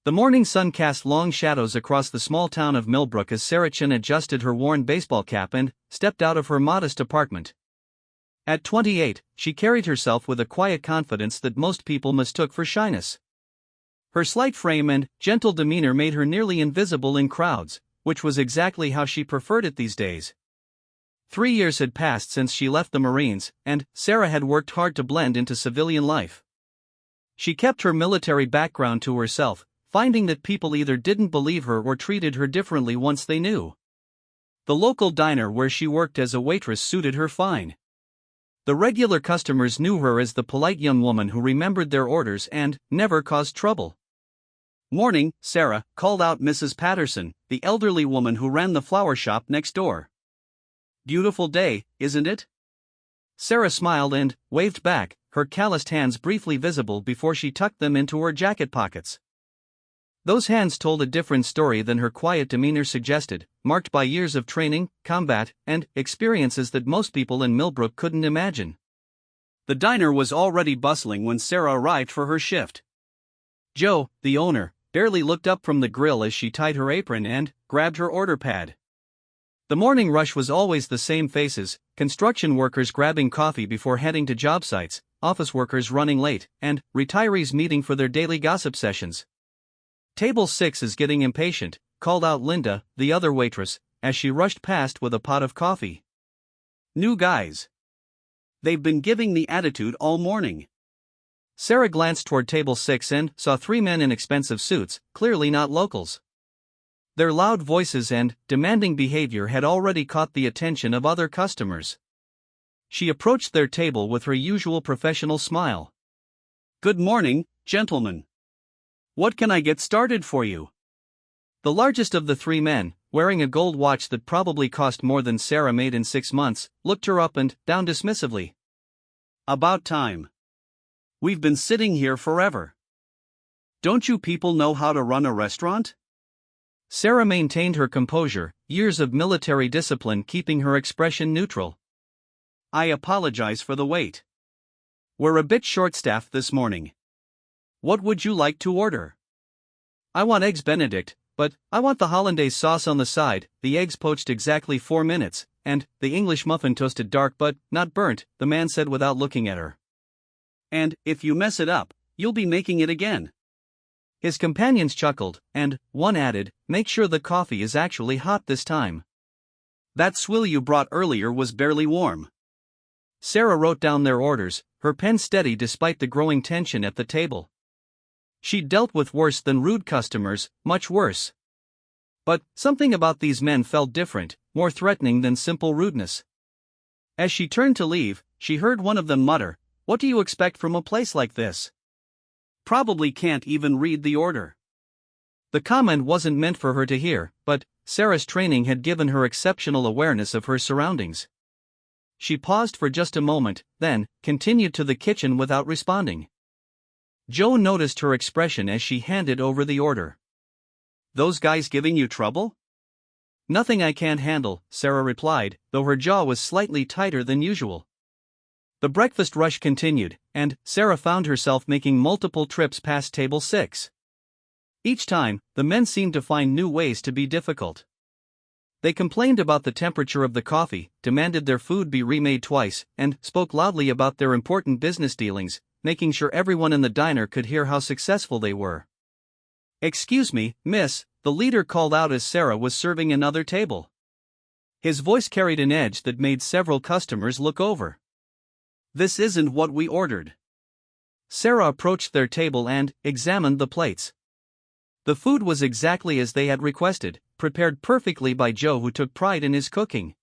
The morning sun cast long shadows across the small town of Millbrook as Sarah Chin adjusted her worn baseball cap and stepped out of her modest apartment. At 28, she carried herself with a quiet confidence that most people mistook for shyness. Her slight frame and gentle demeanor made her nearly invisible in crowds, which was exactly how she preferred it these days. 3 years had passed since she left the Marines, and Sarah had worked hard to blend into civilian life. She kept her military background to herself, finding that people either didn't believe her or treated her differently once they knew. The local diner where she worked as a waitress suited her fine. The regular customers knew her as the polite young woman who remembered their orders and never caused trouble. "Morning, Sarah," called out Mrs. Patterson, the elderly woman who ran the flower shop next door. "Beautiful day, isn't it?" Sarah smiled and waved back, her calloused hands briefly visible before she tucked them into her jacket pockets. Those hands told a different story than her quiet demeanor suggested, marked by years of training, combat, and experiences that most people in Millbrook couldn't imagine. The diner was already bustling when Sarah arrived for her shift. Joe, the owner, barely looked up from the grill as she tied her apron and grabbed her order pad. The morning rush was always the same faces: construction workers grabbing coffee before heading to job sites, office workers running late, and retirees meeting for their daily gossip sessions. "Table 6 is getting impatient," called out Linda, the other waitress, as she rushed past with a pot of coffee. "New guys. They've been giving the attitude all morning." Sarah glanced toward table 6 and saw 3 men in expensive suits, clearly not locals. Their loud voices and demanding behavior had already caught the attention of other customers. She approached their table with her usual professional smile. "Good morning, gentlemen. What can I get started for you?" The largest of the 3 men, wearing a gold watch that probably cost more than Sarah made in 6 months, looked her up and down dismissively. "About time. We've been sitting here forever. Don't you people know how to run a restaurant?" Sarah maintained her composure, years of military discipline keeping her expression neutral. "I apologize for the wait. We're a bit short-staffed this morning. What would you like to order?" "I want eggs Benedict, but I want the hollandaise sauce on the side, the eggs poached exactly 4 minutes, and the English muffin toasted dark but not burnt," the man said without looking at her. "And if you mess it up, you'll be making it again." His companions chuckled, and one added, "Make sure the coffee is actually hot this time. That swill you brought earlier was barely warm." Sarah wrote down their orders, her pen steady despite the growing tension at the table. She'd dealt with worse than rude customers, much worse. But something about these men felt different, more threatening than simple rudeness. As she turned to leave, she heard one of them mutter, "What do you expect from a place like this? Probably can't even read the order." The comment wasn't meant for her to hear, but Sarah's training had given her exceptional awareness of her surroundings. She paused for just a moment, then continued to the kitchen without responding. Joe noticed her expression as she handed over the order. "Those guys giving you trouble?" "Nothing I can't handle," Sarah replied, though her jaw was slightly tighter than usual. The breakfast rush continued, and Sarah found herself making multiple trips past table 6. Each time, the men seemed to find new ways to be difficult. They complained about the temperature of the coffee, demanded their food be remade twice, and spoke loudly about their important business dealings, making sure everyone in the diner could hear how successful they were. "Excuse me, miss," the leader called out as Sarah was serving another table. His voice carried an edge that made several customers look over. "This isn't what we ordered." Sarah approached their table and examined the plates. The food was exactly as they had requested, prepared perfectly by Joe, who took pride in his cooking.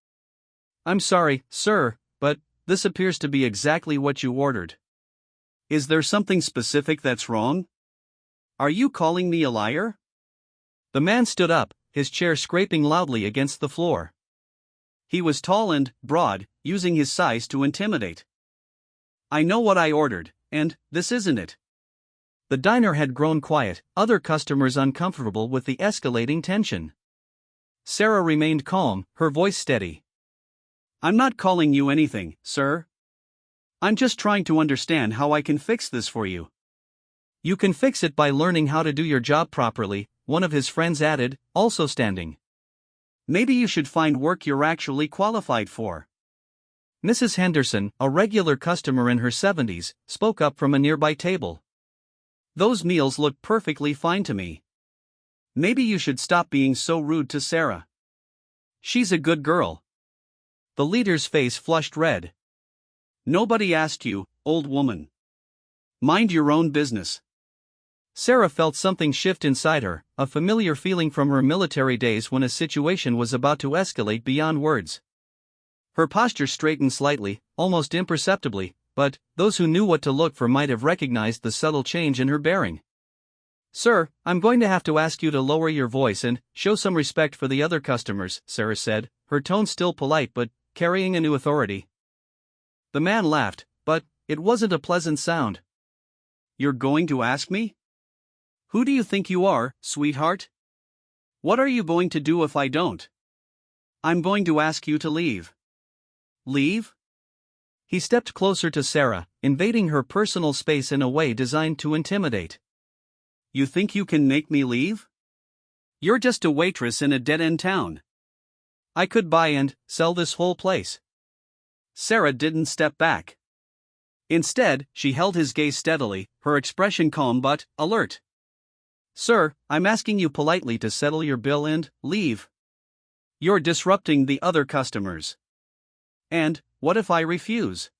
"I'm sorry, sir, but this appears to be exactly what you ordered." "Is there something specific that's wrong? Are you calling me a liar?" The man stood up, his chair scraping loudly against the floor. He was tall and broad, using his size to intimidate. "I know what I ordered, and this isn't it." The diner had grown quiet, other customers uncomfortable with the escalating tension. Sarah remained calm, her voice steady. "I'm not calling you anything, sir. I'm just trying to understand how I can fix this for you." You can fix it by learning how to do your job properly, one of his friends added, also standing. Maybe you should find work you're actually qualified for. Mrs. Henderson, a regular customer in her 70s, spoke up from a nearby table. Those meals look perfectly fine to me. Maybe you should stop being so rude to Sarah. She's a good girl. The leader's face flushed red. Nobody asked you, old woman. Mind your own business. Sarah felt something shift inside her, a familiar feeling from her military days when a situation was about to escalate beyond words. Her posture straightened slightly, almost imperceptibly, but those who knew what to look for might have recognized the subtle change in her bearing. Sir, I'm going to have to ask you to lower your voice and show some respect for the other customers, Sarah said, her tone still polite but carrying a new authority. The man laughed, but it wasn't a pleasant sound. You're going to ask me? Who do you think you are, sweetheart? What are you going to do if I don't? I'm going to ask you to leave. Leave? He stepped closer to Sarah, invading her personal space in a way designed to intimidate. You think you can make me leave? You're just a waitress in a dead-end town. I could buy and sell this whole place. Sarah didn't step back. Instead, she held his gaze steadily, her expression calm but alert. Sir, I'm asking you politely to settle your bill and leave. You're disrupting the other customers. And what if I refuse?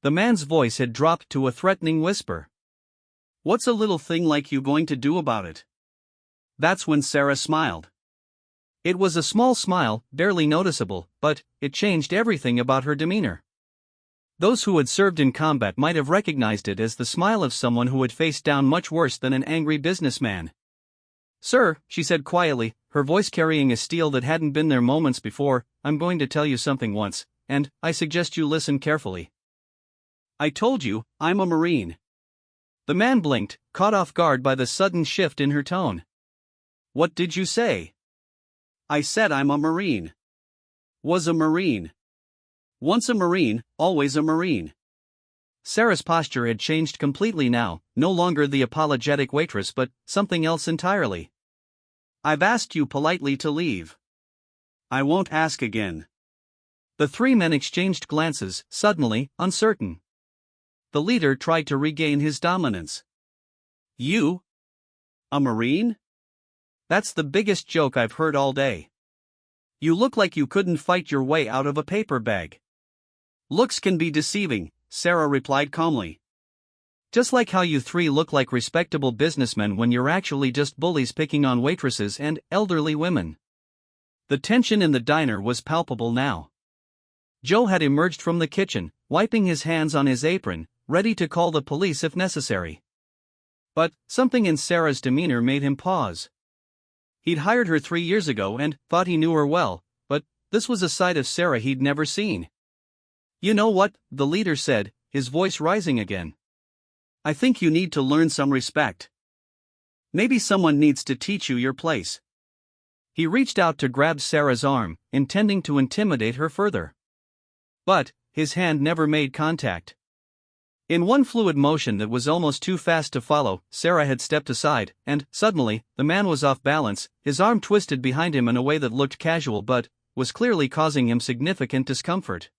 The man's voice had dropped to a threatening whisper. What's a little thing like you going to do about it? That's when Sarah smiled. It was a small smile, barely noticeable, but it changed everything about her demeanor. Those who had served in combat might have recognized it as the smile of someone who had faced down much worse than an angry businessman. Sir, she said quietly, her voice carrying a steel that hadn't been there moments before, I'm going to tell you something once, and I suggest you listen carefully. I told you, I'm a Marine. The man blinked, caught off guard by the sudden shift in her tone. What did you say? I said I'm a Marine. Was a Marine. Once a Marine, always a Marine. Sarah's posture had changed completely now, no longer the apologetic waitress but something else entirely. I've asked you politely to leave. I won't ask again. The three men exchanged glances, suddenly uncertain. The leader tried to regain his dominance. You? A Marine? That's the biggest joke I've heard all day. You look like you couldn't fight your way out of a paper bag. Looks can be deceiving, Sarah replied calmly. Just like how you three look like respectable businessmen when you're actually just bullies picking on waitresses and elderly women. The tension in the diner was palpable now. Joe had emerged from the kitchen, wiping his hands on his apron, ready to call the police if necessary. But something in Sarah's demeanor made him pause. He'd hired her 3 years ago and thought he knew her well, but this was a side of Sarah he'd never seen. You know what, the leader said, his voice rising again. I think you need to learn some respect. Maybe someone needs to teach you your place. He reached out to grab Sarah's arm, intending to intimidate her further. But his hand never made contact. In one fluid motion that was almost too fast to follow, Sarah had stepped aside, and, suddenly, the man was off balance, his arm twisted behind him in a way that looked casual but was clearly causing him significant discomfort.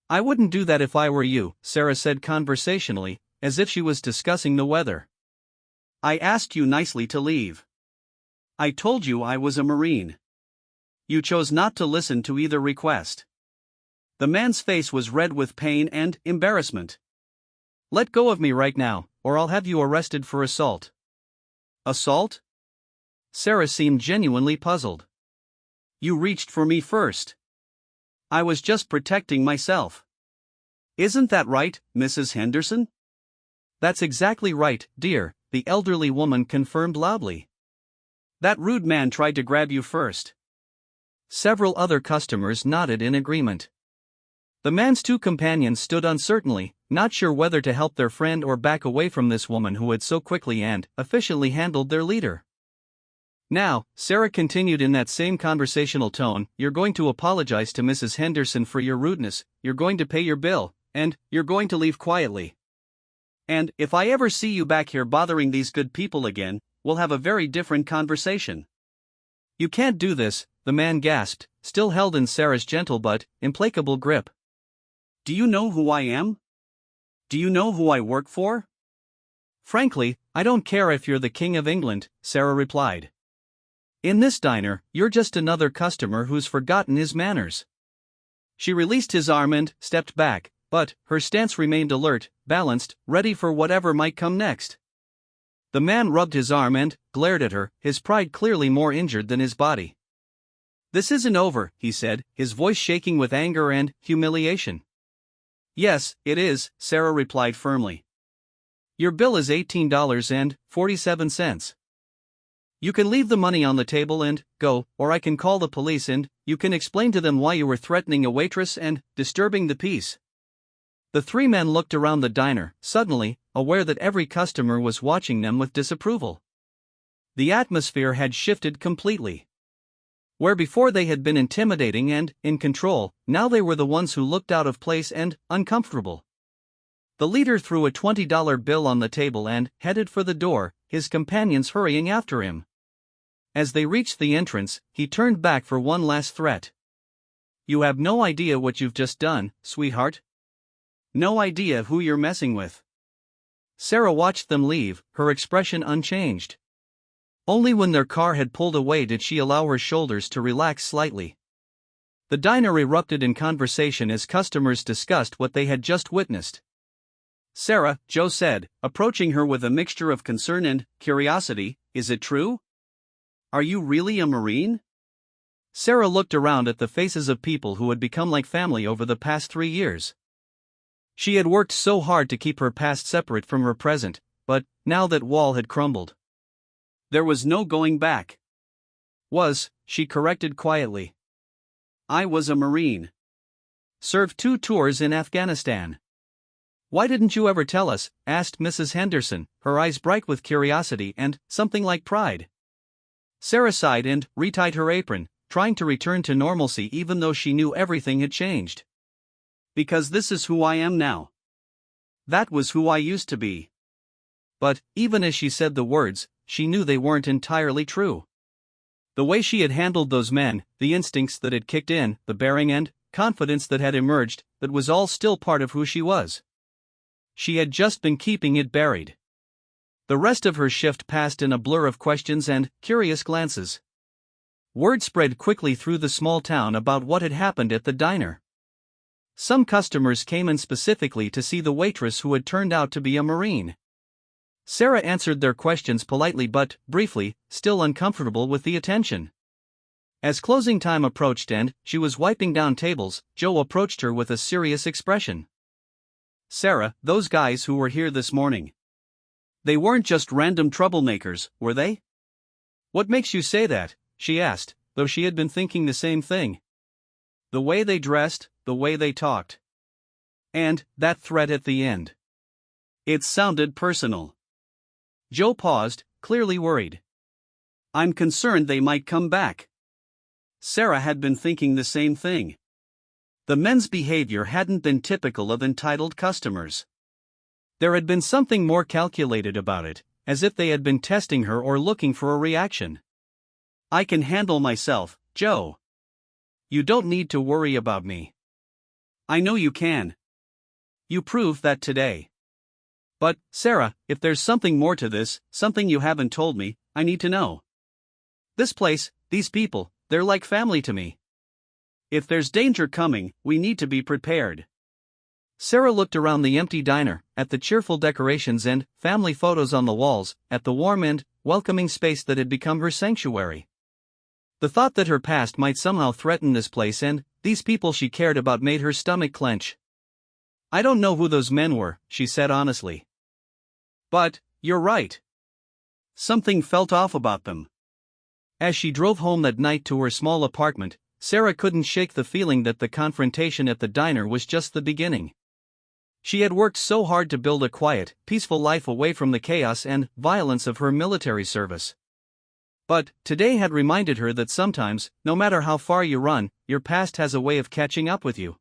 I wouldn't do that if I were you, Sarah said conversationally, as if she was discussing the weather. I asked you nicely to leave. I told you I was a Marine. You chose not to listen to either request. The man's face was red with pain and embarrassment. Let go of me right now, or I'll have you arrested for assault. Assault? Sarah seemed genuinely puzzled. You reached for me first. I was just protecting myself. Isn't that right, Mrs. Henderson? That's exactly right, dear, the elderly woman confirmed loudly. That rude man tried to grab you first. Several other customers nodded in agreement. The man's two companions stood uncertainly, not sure whether to help their friend or back away from this woman who had so quickly and efficiently handled their leader. Now, Sarah continued in that same conversational tone, you're going to apologize to Mrs. Henderson for your rudeness, you're going to pay your bill, and you're going to leave quietly. And if I ever see you back here bothering these good people again, we'll have a very different conversation. You can't do this, the man gasped, still held in Sarah's gentle but implacable grip. Do you know who I am? Do you know who I work for? Frankly, I don't care if you're the King of England, Sarah replied. In this diner, you're just another customer who's forgotten his manners. She released his arm and stepped back, but her stance remained alert, balanced, ready for whatever might come next. The man rubbed his arm and glared at her, his pride clearly more injured than his body. This isn't over, he said, his voice shaking with anger and humiliation. Yes, it is, Sarah replied firmly. Your bill is $18.47. You can leave the money on the table and go, or I can call the police and you can explain to them why you were threatening a waitress and disturbing the peace. The three men looked around the diner, suddenly aware that every customer was watching them with disapproval. The atmosphere had shifted completely. Where before they had been intimidating and in control, now they were the ones who looked out of place and uncomfortable. The leader threw a $20 bill on the table and headed for the door, his companions hurrying after him. As they reached the entrance, he turned back for one last threat. You have no idea what you've just done, sweetheart. No idea who you're messing with. Sarah watched them leave, her expression unchanged. Only when their car had pulled away did she allow her shoulders to relax slightly. The diner erupted in conversation as customers discussed what they had just witnessed. Sarah, Joe said, approaching her with a mixture of concern and curiosity, is it true? Are you really a Marine? Sarah looked around at the faces of people who had become like family over the past 3 years. She had worked so hard to keep her past separate from her present, but now that wall had crumbled. There was no going back. She corrected quietly. I was a Marine. Served 2 tours in Afghanistan. Why didn't you ever tell us? Asked Mrs. Henderson, her eyes bright with curiosity and something like pride. Sarah sighed and retied her apron, trying to return to normalcy even though she knew everything had changed. Because this is who I am now. That was who I used to be. But, even as she said the words, she knew they weren't entirely true. The way she had handled those men, the instincts that had kicked in, the bearing and confidence that had emerged, that was all still part of who she was. She had just been keeping it buried. The rest of her shift passed in a blur of questions and curious glances. Word spread quickly through the small town about what had happened at the diner. Some customers came in specifically to see the waitress who had turned out to be a Marine. Sarah answered their questions politely but briefly, still uncomfortable with the attention. As closing time approached and she was wiping down tables, Joe approached her with a serious expression. Sarah, those guys who were here this morning. They weren't just random troublemakers, were they? What makes you say that? She asked, though she had been thinking the same thing. The way they dressed, the way they talked. And that threat at the end. It sounded personal. Joe paused, clearly worried. I'm concerned they might come back. Sarah had been thinking the same thing. The men's behavior hadn't been typical of entitled customers. There had been something more calculated about it, as if they had been testing her or looking for a reaction. I can handle myself, Joe. You don't need to worry about me. I know you can. You proved that today. But, Sarah, if there's something more to this, something you haven't told me, I need to know. This place, these people, they're like family to me. If there's danger coming, we need to be prepared. Sarah looked around the empty diner, at the cheerful decorations and family photos on the walls, at the warm and welcoming space that had become her sanctuary. The thought that her past might somehow threaten this place and these people she cared about made her stomach clench. I don't know who those men were, she said honestly. But, you're right. Something felt off about them. As she drove home that night to her small apartment, Sarah couldn't shake the feeling that the confrontation at the diner was just the beginning. She had worked so hard to build a quiet, peaceful life away from the chaos and violence of her military service. But today had reminded her that sometimes, no matter how far you run, your past has a way of catching up with you.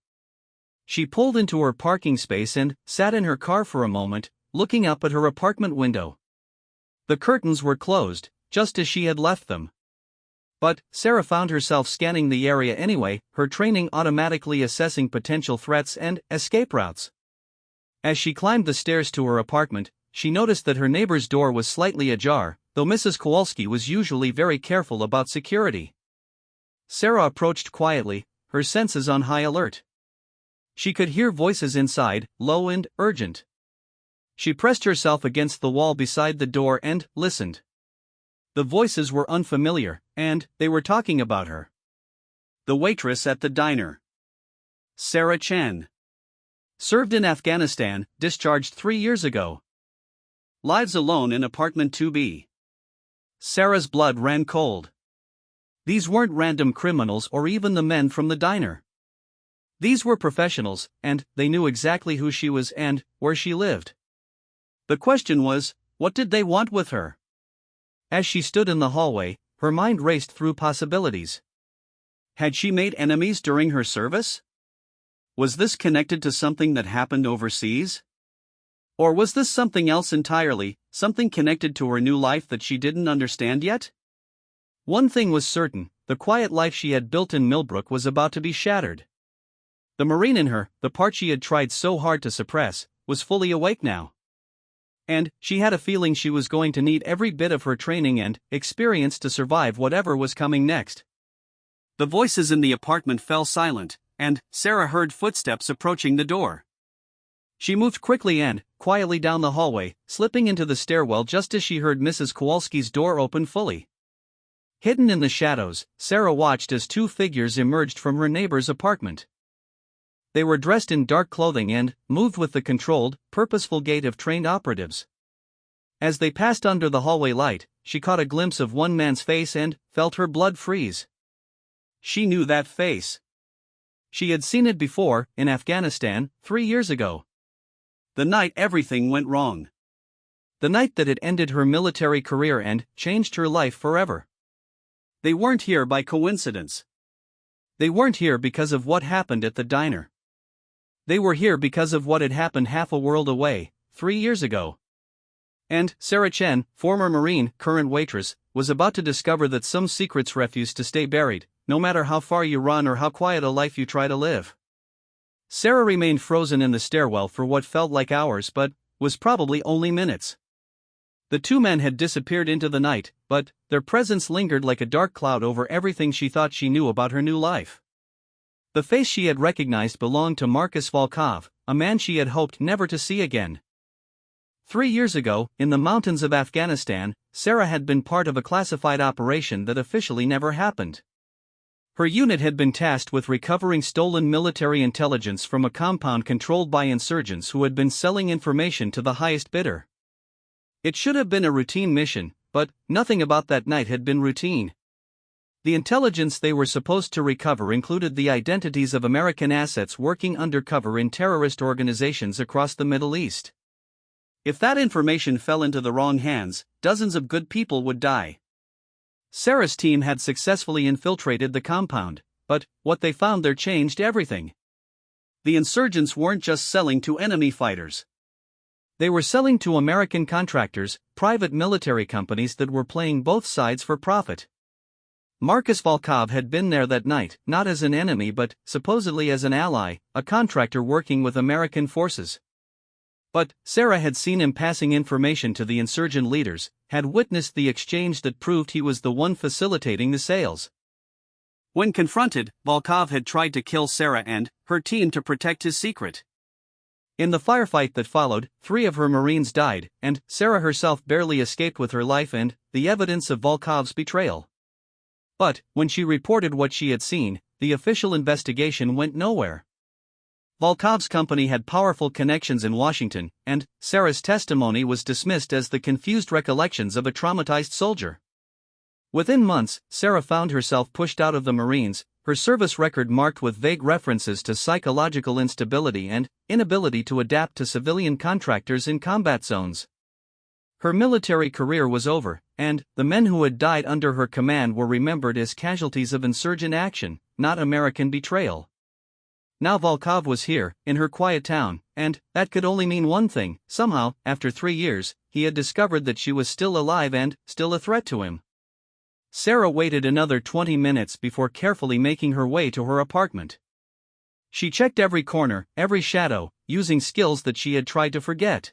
She pulled into her parking space and sat in her car for a moment, looking up at her apartment window. The curtains were closed, just as she had left them. But Sarah found herself scanning the area anyway, her training automatically assessing potential threats and escape routes. As she climbed the stairs to her apartment, she noticed that her neighbor's door was slightly ajar, though Mrs. Kowalski was usually very careful about security. Sarah approached quietly, her senses on high alert. She could hear voices inside, low and urgent. She pressed herself against the wall beside the door and listened. The voices were unfamiliar, and they were talking about her. The waitress at the diner. Sarah Chen. Served in Afghanistan, discharged 3 years ago. Lives alone in apartment 2B. Sarah's blood ran cold. These weren't random criminals or even the men from the diner. These were professionals, and they knew exactly who she was and where she lived. The question was, what did they want with her? As she stood in the hallway, her mind raced through possibilities. Had she made enemies during her service? Was this connected to something that happened overseas? Or was this something else entirely, something connected to her new life that she didn't understand yet? One thing was certain, the quiet life she had built in Millbrook was about to be shattered. The Marine in her, the part she had tried so hard to suppress, was fully awake now. And she had a feeling she was going to need every bit of her training and experience to survive whatever was coming next. The voices in the apartment fell silent, and Sarah heard footsteps approaching the door. She moved quickly and quietly down the hallway, slipping into the stairwell just as she heard Mrs. Kowalski's door open fully. Hidden in the shadows, Sarah watched as 2 figures emerged from her neighbor's apartment. They were dressed in dark clothing and moved with the controlled, purposeful gait of trained operatives. As they passed under the hallway light, she caught a glimpse of one man's face and felt her blood freeze. She knew that face. She had seen it before, in Afghanistan, 3 years ago. The night everything went wrong. The night that had ended her military career and changed her life forever. They weren't here by coincidence. They weren't here because of what happened at the diner. They were here because of what had happened half a world away, 3 years ago. And Sarah Chen, former Marine, current waitress, was about to discover that some secrets refuse to stay buried, no matter how far you run or how quiet a life you try to live. Sarah remained frozen in the stairwell for what felt like hours but was probably only minutes. The 2 men had disappeared into the night, but their presence lingered like a dark cloud over everything she thought she knew about her new life. The face she had recognized belonged to Marcus Volkov, a man she had hoped never to see again. 3 years ago, in the mountains of Afghanistan, Sarah had been part of a classified operation that officially never happened. Her unit had been tasked with recovering stolen military intelligence from a compound controlled by insurgents who had been selling information to the highest bidder. It should have been a routine mission, but nothing about that night had been routine. The intelligence they were supposed to recover included the identities of American assets working undercover in terrorist organizations across the Middle East. If that information fell into the wrong hands, dozens of good people would die. Sarah's team had successfully infiltrated the compound, but what they found there changed everything. The insurgents weren't just selling to enemy fighters. They were selling to American contractors, private military companies that were playing both sides for profit. Marcus Volkov had been there that night, not as an enemy but supposedly as an ally, a contractor working with American forces. But Sarah had seen him passing information to the insurgent leaders, had witnessed the exchange that proved he was the one facilitating the sales. When confronted, Volkov had tried to kill Sarah and her team to protect his secret. In the firefight that followed, 3 of her Marines died, and Sarah herself barely escaped with her life and the evidence of Volkov's betrayal. But when she reported what she had seen, the official investigation went nowhere. Volkov's company had powerful connections in Washington, and Sarah's testimony was dismissed as the confused recollections of a traumatized soldier. Within months, Sarah found herself pushed out of the Marines, her service record marked with vague references to psychological instability and inability to adapt to civilian contractors in combat zones. Her military career was over, and the men who had died under her command were remembered as casualties of insurgent action, not American betrayal. Now Volkov was here, in her quiet town, and that could only mean one thing. Somehow, after 3 years, he had discovered that she was still alive and still a threat to him. Sarah waited another 20 minutes before carefully making her way to her apartment. She checked every corner, every shadow, using skills that she had tried to forget.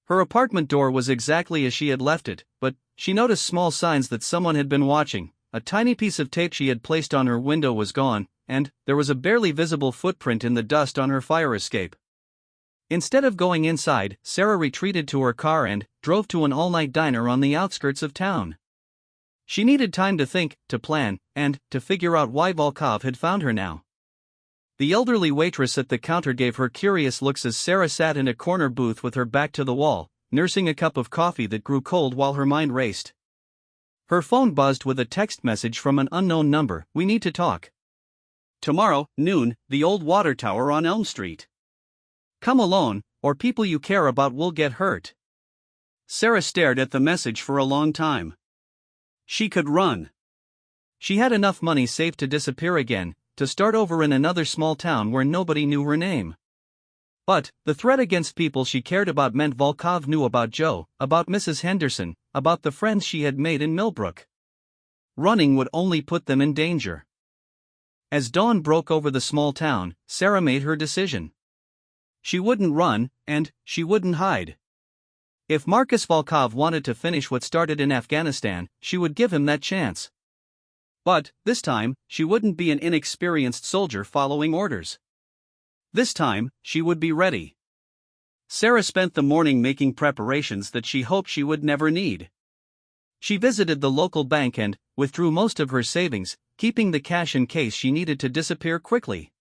Her apartment door was exactly as she had left it, but she noticed small signs that someone had been watching. A tiny piece of tape she had placed on her window was gone, and there was a barely visible footprint in the dust on her fire escape. Instead of going inside, Sarah retreated to her car and drove to an all-night diner on the outskirts of town. She needed time to think, to plan, and to figure out why Volkov had found her now. The elderly waitress at the counter gave her curious looks as Sarah sat in a corner booth with her back to the wall, nursing a cup of coffee that grew cold while her mind raced. Her phone buzzed with a text message from an unknown number. "We need to talk. Tomorrow, noon, the old water tower on Elm Street. Come alone, or people you care about will get hurt." Sarah stared at the message for a long time. She could run. She had enough money saved to disappear again, to start over in another small town where nobody knew her name. But the threat against people she cared about meant Volkov knew about Joe, about Mrs. Henderson, about the friends she had made in Millbrook. Running would only put them in danger. As dawn broke over the small town, Sarah made her decision. She wouldn't run, and she wouldn't hide. If Marcus Volkov wanted to finish what started in Afghanistan, she would give him that chance. But, this time, she wouldn't be an inexperienced soldier following orders. This time, she would be ready. Sarah spent the morning making preparations that she hoped she would never need. She visited the local bank and withdrew most of her savings, keeping the cash in case she needed to disappear quickly.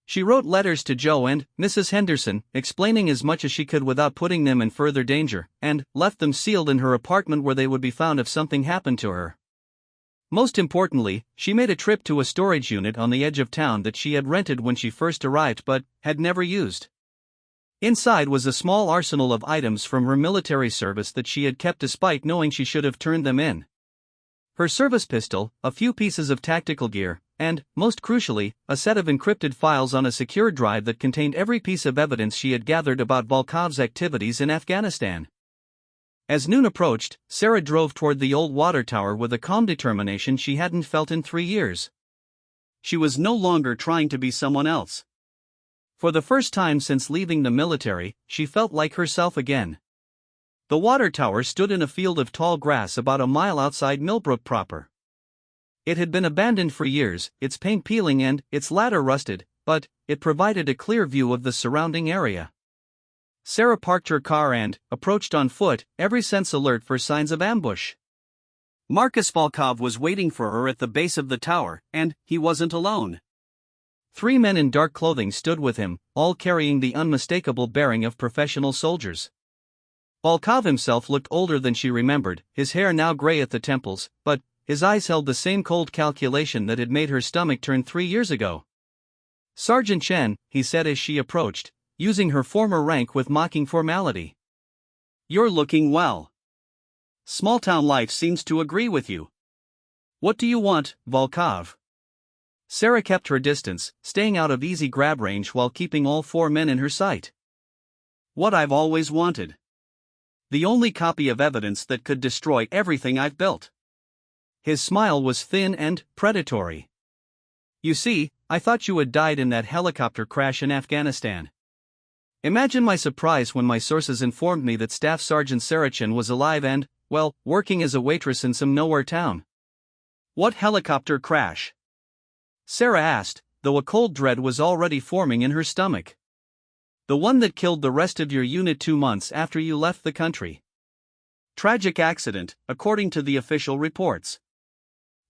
She wrote letters to Joe and Mrs. Henderson, explaining as much as she could without putting them in further danger, and left them sealed in her apartment where they would be found if something happened to her. Most importantly, she made a trip to a storage unit on the edge of town that she had rented when she first arrived but had never used. Inside was a small arsenal of items from her military service that she had kept despite knowing she should have turned them in. Her service pistol, a few pieces of tactical gear, and, most crucially, a set of encrypted files on a secure drive that contained every piece of evidence she had gathered about Volkov's activities in Afghanistan. As noon approached, Sarah drove toward the old water tower with a calm determination she hadn't felt in 3 years. She was no longer trying to be someone else. For the first time since leaving the military, she felt like herself again. The water tower stood in a field of tall grass about a mile outside Millbrook proper. It had been abandoned for years, its paint peeling and its ladder rusted, but it provided a clear view of the surrounding area. Sarah parked her car and approached on foot, every sense alert for signs of ambush. Marcus Volkov was waiting for her at the base of the tower, and he wasn't alone. 3 men in dark clothing stood with him, all carrying the unmistakable bearing of professional soldiers. Volkov himself looked older than she remembered, his hair now gray at the temples, but his eyes held the same cold calculation that had made her stomach turn 3 years ago. "Sergeant Chen," he said as she approached, using her former rank with mocking formality. "You're looking well. Small-town life seems to agree with you. What do you want, Volkov?" Sarah kept her distance, staying out of easy grab range while keeping all 4 men in her sight. "What I've always wanted. The only copy of evidence that could destroy everything I've built." His smile was thin and predatory. "You see, I thought you had died in that helicopter crash in Afghanistan. Imagine my surprise when my sources informed me that Staff Sergeant Sarachin was alive and, well, working as a waitress in some nowhere town." "What helicopter crash?" Sarah asked, though a cold dread was already forming in her stomach. "The one that killed the rest of your unit 2 months after you left the country. Tragic accident, according to the official reports.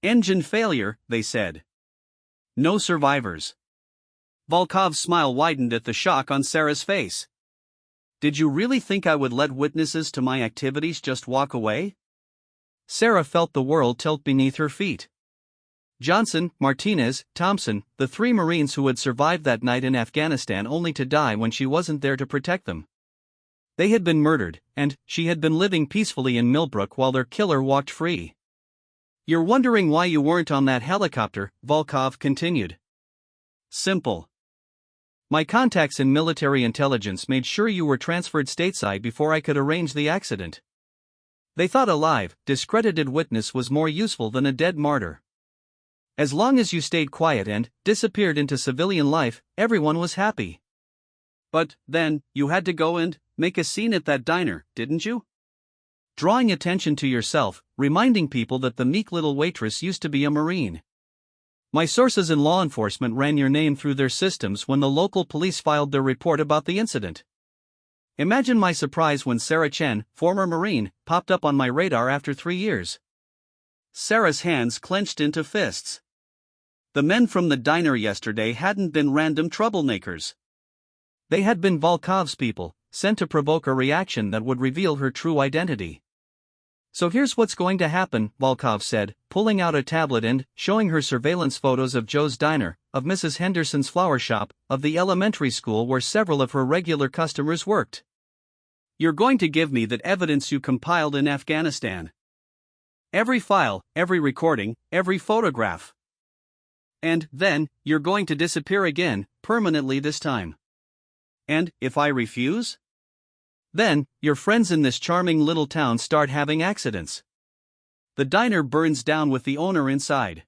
Engine failure, they said. No survivors." Volkov's smile widened at the shock on Sarah's face. "Did you really think I would let witnesses to my activities just walk away?" Sarah felt the world tilt beneath her feet. Johnson, Martinez, Thompson, the 3 Marines who had survived that night in Afghanistan only to die when she wasn't there to protect them. They had been murdered, and she had been living peacefully in Millbrook while their killer walked free. "You're wondering why you weren't on that helicopter," Volkov continued. "Simple. My contacts in military intelligence made sure you were transferred stateside before I could arrange the accident. They thought a live, discredited witness was more useful than a dead martyr. As long as you stayed quiet and disappeared into civilian life, everyone was happy. But then, you had to go and make a scene at that diner, didn't you? Drawing attention to yourself, reminding people that the meek little waitress used to be a Marine. My sources in law enforcement ran your name through their systems when the local police filed their report about the incident. Imagine my surprise when Sarah Chen, former Marine, popped up on my radar after 3 years. Sarah's hands clenched into fists. The men from the diner yesterday hadn't been random troublemakers. They had been Volkov's people, sent to provoke a reaction that would reveal her true identity. So here's what's going to happen, Volkov said, pulling out a tablet and showing her surveillance photos of Joe's diner, of Mrs. Henderson's flower shop, of the elementary school where several of her regular customers worked. You're going to give me that evidence you compiled in Afghanistan. Every file, every recording, every photograph. And then, you're going to disappear again, permanently this time. And if I refuse? Then, your friends in this charming little town start having accidents. The diner burns down with the owner inside.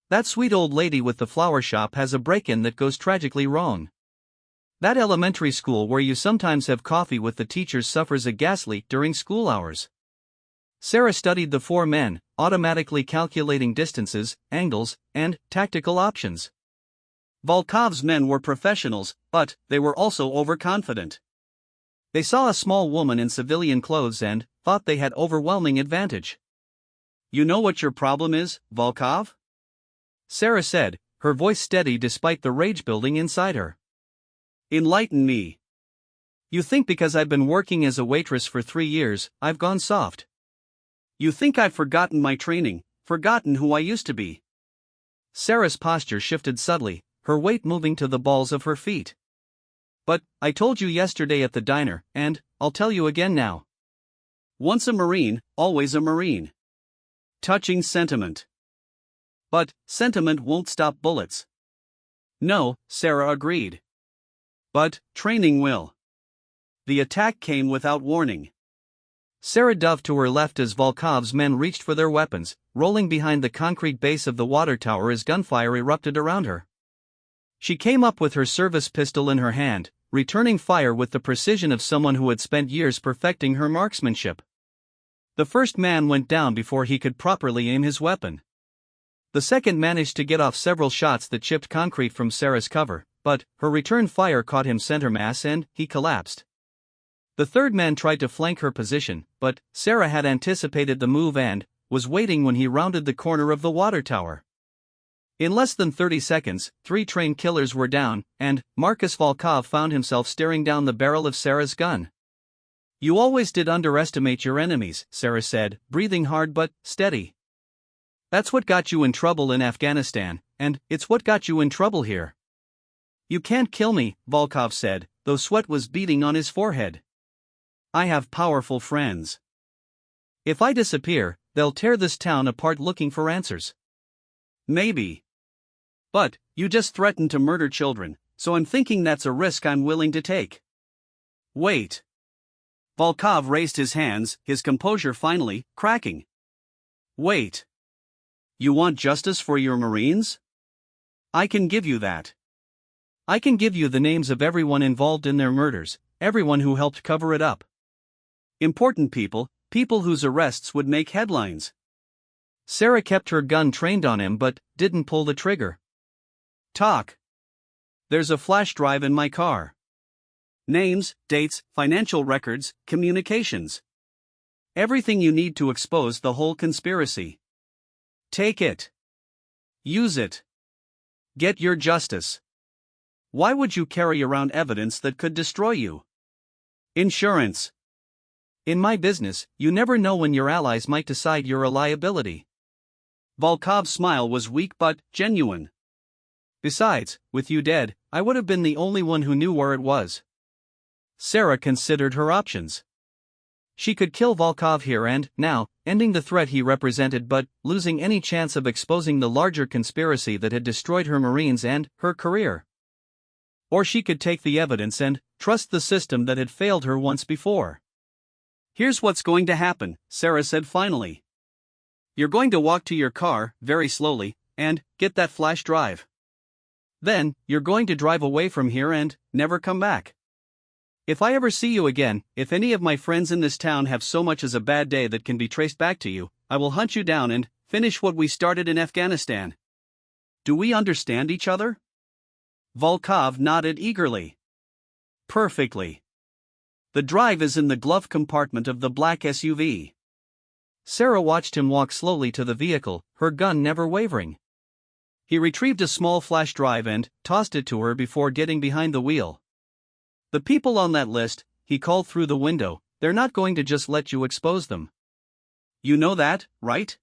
That sweet old lady with the flower shop has a break-in that goes tragically wrong. That elementary school where you sometimes have coffee with the teachers suffers a gas leak during school hours. Sarah studied the 4 men, automatically calculating distances, angles, and tactical options. Volkov's men were professionals, but they were also overconfident. They saw a small woman in civilian clothes and thought they had overwhelming advantage. You know what your problem is, Volkov? Sarah said, her voice steady despite the rage building inside her. Enlighten me. You think because I've been working as a waitress for 3 years, I've gone soft. You think I've forgotten my training, forgotten who I used to be. Sarah's posture shifted subtly, her weight moving to the balls of her feet. But, I told you yesterday at the diner, and I'll tell you again now. Once a Marine, always a Marine. Touching sentiment. But, sentiment won't stop bullets. No, Sarah agreed. But, training will. The attack came without warning. Sarah dove to her left as Volkov's men reached for their weapons, rolling behind the concrete base of the water tower as gunfire erupted around her. She came up with her service pistol in her hand, returning fire with the precision of someone who had spent years perfecting her marksmanship. The first man went down before he could properly aim his weapon. The second managed to get off several shots that chipped concrete from Sarah's cover, but her return fire caught him center mass and he collapsed. The third man tried to flank her position, but Sarah had anticipated the move and was waiting when he rounded the corner of the water tower. In less than 30 seconds, 3 trained killers were down, and Marcus Volkov found himself staring down the barrel of Sarah's gun. You always did underestimate your enemies, Sarah said, breathing hard but steady. That's what got you in trouble in Afghanistan, and it's what got you in trouble here. You can't kill me, Volkov said, though sweat was beading on his forehead. I have powerful friends. If I disappear, they'll tear this town apart looking for answers. Maybe. But, you just threatened to murder children, so I'm thinking that's a risk I'm willing to take. Wait. Volkov raised his hands, his composure finally cracking. Wait. You want justice for your Marines? I can give you that. I can give you the names of everyone involved in their murders, everyone who helped cover it up. Important people, people whose arrests would make headlines. Sarah kept her gun trained on him but didn't pull the trigger. Talk. There's a flash drive in my car. Names, dates, financial records, communications. Everything you need to expose the whole conspiracy. Take it. Use it. Get your justice. Why would you carry around evidence that could destroy you? Insurance. In my business, you never know when your allies might decide you're a liability. Volkov's smile was weak but genuine. Besides, with you dead, I would have been the only one who knew where it was. Sarah considered her options. She could kill Volkov here and now, ending the threat he represented but losing any chance of exposing the larger conspiracy that had destroyed her Marines and her career. Or she could take the evidence and trust the system that had failed her once before. "Here's what's going to happen," Sarah said finally. "You're going to walk to your car, very slowly, and get that flash drive. Then, you're going to drive away from here and never come back. If I ever see you again, if any of my friends in this town have so much as a bad day that can be traced back to you, I will hunt you down and finish what we started in Afghanistan. Do we understand each other?" Volkov nodded eagerly. "Perfectly. The drive is in the glove compartment of the black SUV." Sarah watched him walk slowly to the vehicle, her gun never wavering. He retrieved a small flash drive and tossed it to her before getting behind the wheel. "The people on that list," he called through the window, "they're not going to just let you expose them. You know that, right?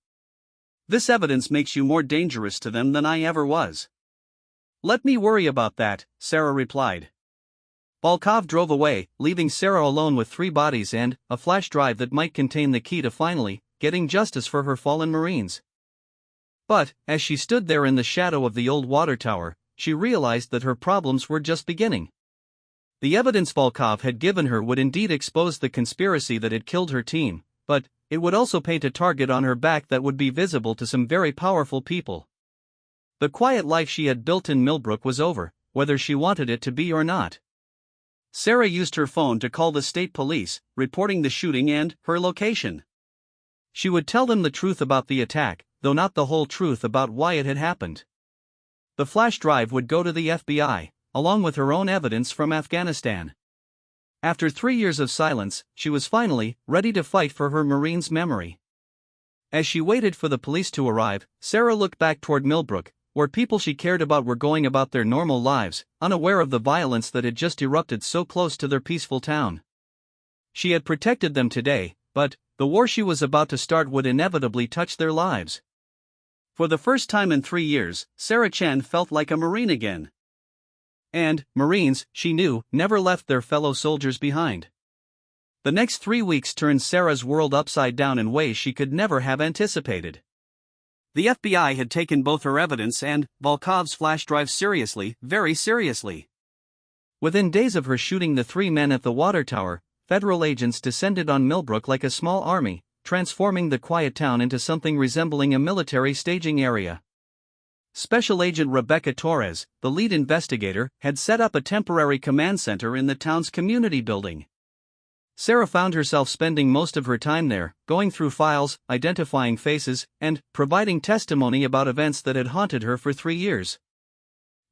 This evidence makes you more dangerous to them than I ever was." "Let me worry about that," Sarah replied. Volkov drove away, leaving Sarah alone with 3 bodies and a flash drive that might contain the key to finally getting justice for her fallen Marines. But, as she stood there in the shadow of the old water tower, she realized that her problems were just beginning. The evidence Volkov had given her would indeed expose the conspiracy that had killed her team, but it would also paint a target on her back that would be visible to some very powerful people. The quiet life she had built in Millbrook was over, whether she wanted it to be or not. Sarah used her phone to call the state police, reporting the shooting and her location. She would tell them the truth about the attack, though not the whole truth about why it had happened. The flash drive would go to the FBI, along with her own evidence from Afghanistan. After 3 years of silence, she was finally ready to fight for her Marines' memory. As she waited for the police to arrive, Sarah looked back toward Millbrook, where people she cared about were going about their normal lives, unaware of the violence that had just erupted so close to their peaceful town. She had protected them today, but the war she was about to start would inevitably touch their lives. For the first time in 3 years, Sarah Chen felt like a Marine again. And Marines, she knew, never left their fellow soldiers behind. The next 3 weeks turned Sarah's world upside down in ways she could never have anticipated. The FBI had taken both her evidence and Volkov's flash drive seriously, very seriously. Within days of her shooting the 3 men at the water tower, federal agents descended on Millbrook like a small army, transforming the quiet town into something resembling a military staging area. Special Agent Rebecca Torres, the lead investigator, had set up a temporary command center in the town's community building. Sarah found herself spending most of her time there, going through files, identifying faces, and providing testimony about events that had haunted her for 3 years.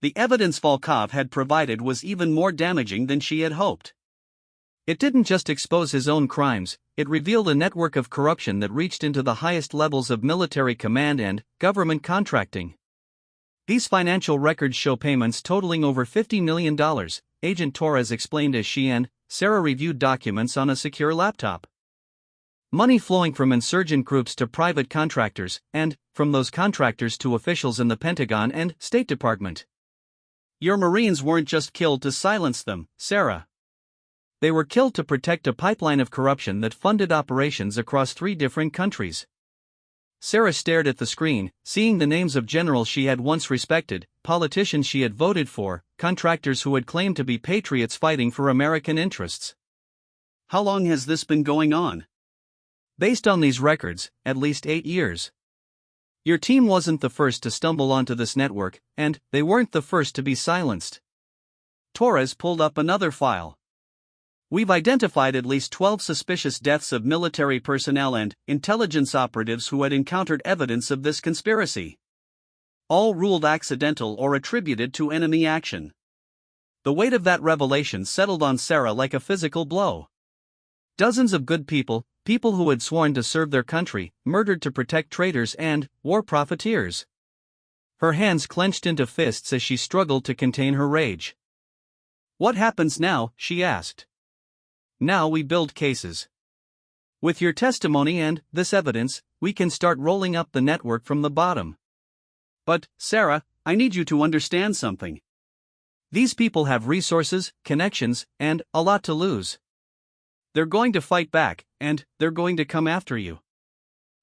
The evidence Volkov had provided was even more damaging than she had hoped. It didn't just expose his own crimes, it revealed a network of corruption that reached into the highest levels of military command and government contracting. These financial records show payments totaling over $50 million, Agent Torres explained as she and Sarah reviewed documents on a secure laptop. Money flowing from insurgent groups to private contractors, and from those contractors to officials in the Pentagon and State Department. Your Marines weren't just killed to silence them, Sarah. They were killed to protect a pipeline of corruption that funded operations across 3 different countries. Sarah stared at the screen, seeing the names of generals she had once respected, politicians she had voted for, contractors who had claimed to be patriots fighting for American interests. How long has this been going on? Based on these records, at least 8 years. Your team wasn't the first to stumble onto this network, and they weren't the first to be silenced. Torres pulled up another file. We've identified at least 12 suspicious deaths of military personnel and intelligence operatives who had encountered evidence of this conspiracy. All ruled accidental or attributed to enemy action. The weight of that revelation settled on Sarah like a physical blow. Dozens of good people, people who had sworn to serve their country, murdered to protect traitors and war profiteers. Her hands clenched into fists as she struggled to contain her rage. What happens now? She asked. Now we build cases. With your testimony and this evidence, we can start rolling up the network from the bottom. But, Sarah, I need you to understand something. These people have resources, connections, and a lot to lose. They're going to fight back, and they're going to come after you.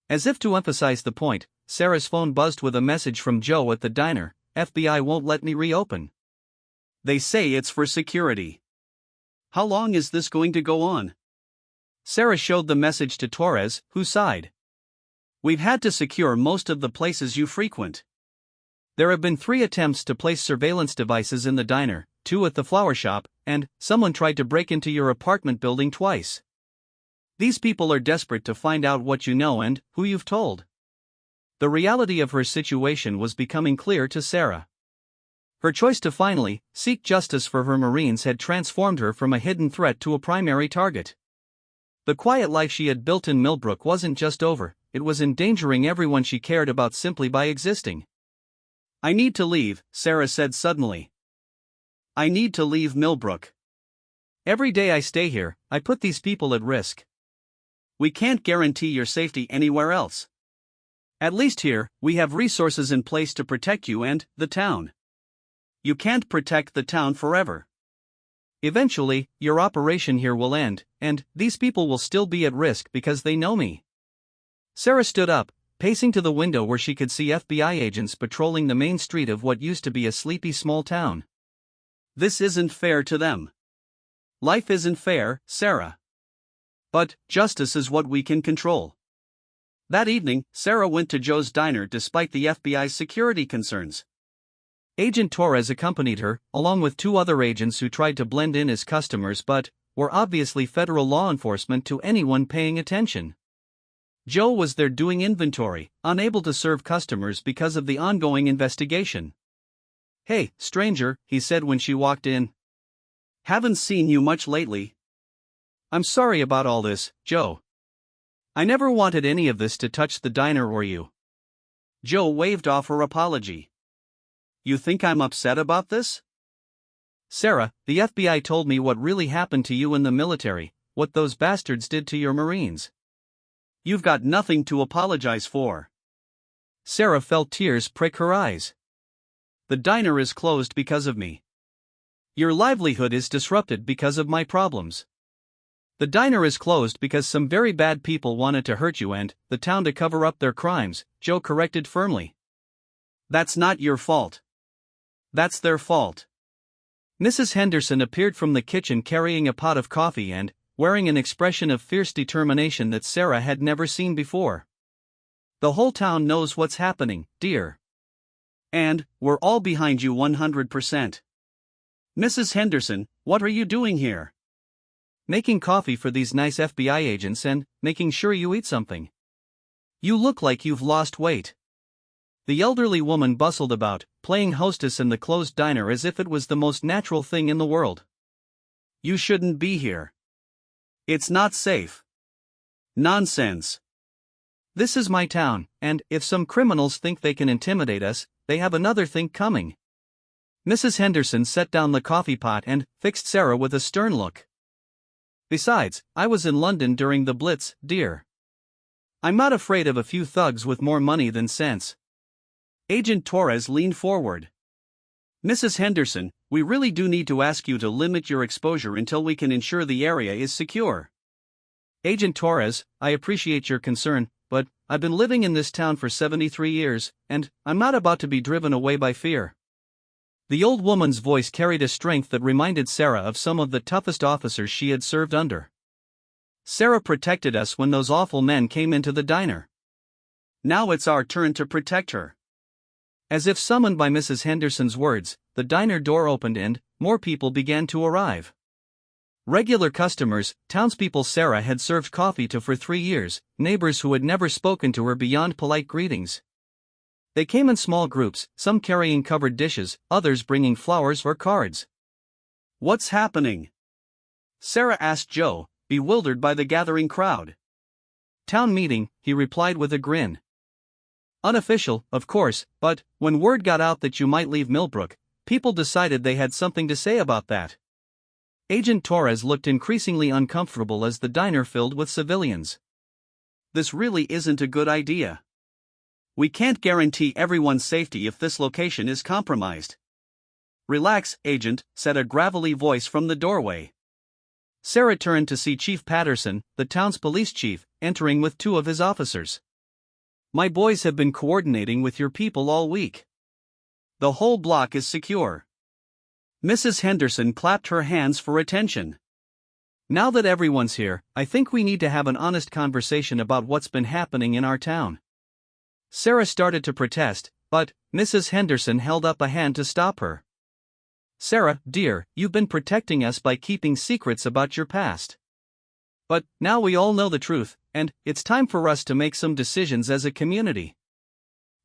As if to emphasize the point, Sarah's phone buzzed with a message from Joe at the diner. FBI won't let me reopen. They say it's for security. How long is this going to go on? Sarah showed the message to Torres, who sighed. We've had to secure most of the places you frequent. There have been 3 attempts to place surveillance devices in the diner, 2 at the flower shop, and someone tried to break into your apartment building twice. These people are desperate to find out what you know and who you've told. The reality of her situation was becoming clear to Sarah. Her choice to finally seek justice for her Marines had transformed her from a hidden threat to a primary target. The quiet life she had built in Millbrook wasn't just over, it was endangering everyone she cared about simply by existing. I need to leave, Sarah said suddenly. I need to leave Millbrook. Every day I stay here, I put these people at risk. We can't guarantee your safety anywhere else. At least here, we have resources in place to protect you and the town. You can't protect the town forever. Eventually, your operation here will end, and these people will still be at risk because they know me. Sarah stood up, pacing to the window where she could see FBI agents patrolling the main street of what used to be a sleepy small town. This isn't fair to them. Life isn't fair, Sarah. But justice is what we can control. That evening, Sarah went to Joe's diner despite the FBI's security concerns. Agent Torres accompanied her, along with 2 other agents who tried to blend in as customers but were obviously federal law enforcement to anyone paying attention. Joe was there doing inventory, unable to serve customers because of the ongoing investigation. Hey, stranger, he said when she walked in. Haven't seen you much lately. I'm sorry about all this, Joe. I never wanted any of this to touch the diner or you. Joe waved off her apology. You think I'm upset about this? Sarah, the FBI told me what really happened to you in the military, what those bastards did to your Marines. You've got nothing to apologize for. Sarah felt tears prick her eyes. The diner is closed because of me. Your livelihood is disrupted because of my problems. The diner is closed because some very bad people wanted to hurt you and the town to cover up their crimes, Joe corrected firmly. That's not your fault. That's their fault. Mrs. Henderson appeared from the kitchen carrying a pot of coffee and wearing an expression of fierce determination that Sarah had never seen before. The whole town knows what's happening, dear. And we're all behind you 100%. Mrs. Henderson, what are you doing here? Making coffee for these nice FBI agents and making sure you eat something. You look like you've lost weight. The elderly woman bustled about, playing hostess in the closed diner as if it was the most natural thing in the world. You shouldn't be here. It's not safe. Nonsense. This is my town, and if some criminals think they can intimidate us, they have another thing coming. Mrs. Henderson set down the coffee pot and fixed Sarah with a stern look. Besides, I was in London during the Blitz, dear. I'm not afraid of a few thugs with more money than sense. Agent Torres leaned forward. Mrs. Henderson, we really do need to ask you to limit your exposure until we can ensure the area is secure. Agent Torres, I appreciate your concern, but I've been living in this town for 73 years, and I'm not about to be driven away by fear. The old woman's voice carried a strength that reminded Sarah of some of the toughest officers she had served under. Sarah protected us when those awful men came into the diner. Now it's our turn to protect her. As if summoned by Mrs. Henderson's words, the diner door opened and more people began to arrive. Regular customers, townspeople Sarah had served coffee to for 3 years, neighbors who had never spoken to her beyond polite greetings. They came in small groups, some carrying covered dishes, others bringing flowers or cards. What's happening? Sarah asked Joe, bewildered by the gathering crowd. Town meeting, he replied with a grin. Unofficial, of course, but when word got out that you might leave Millbrook, people decided they had something to say about that. Agent Torres looked increasingly uncomfortable as the diner filled with civilians. This really isn't a good idea. We can't guarantee everyone's safety if this location is compromised. Relax, Agent, said a gravelly voice from the doorway. Sarah turned to see Chief Patterson, the town's police chief, entering with 2 of his officers. My boys have been coordinating with your people all week. The whole block is secure. Mrs. Henderson clapped her hands for attention. Now that everyone's here, I think we need to have an honest conversation about what's been happening in our town. Sarah started to protest, but Mrs. Henderson held up a hand to stop her. Sarah, dear, you've been protecting us by keeping secrets about your past. But now we all know the truth, and it's time for us to make some decisions as a community.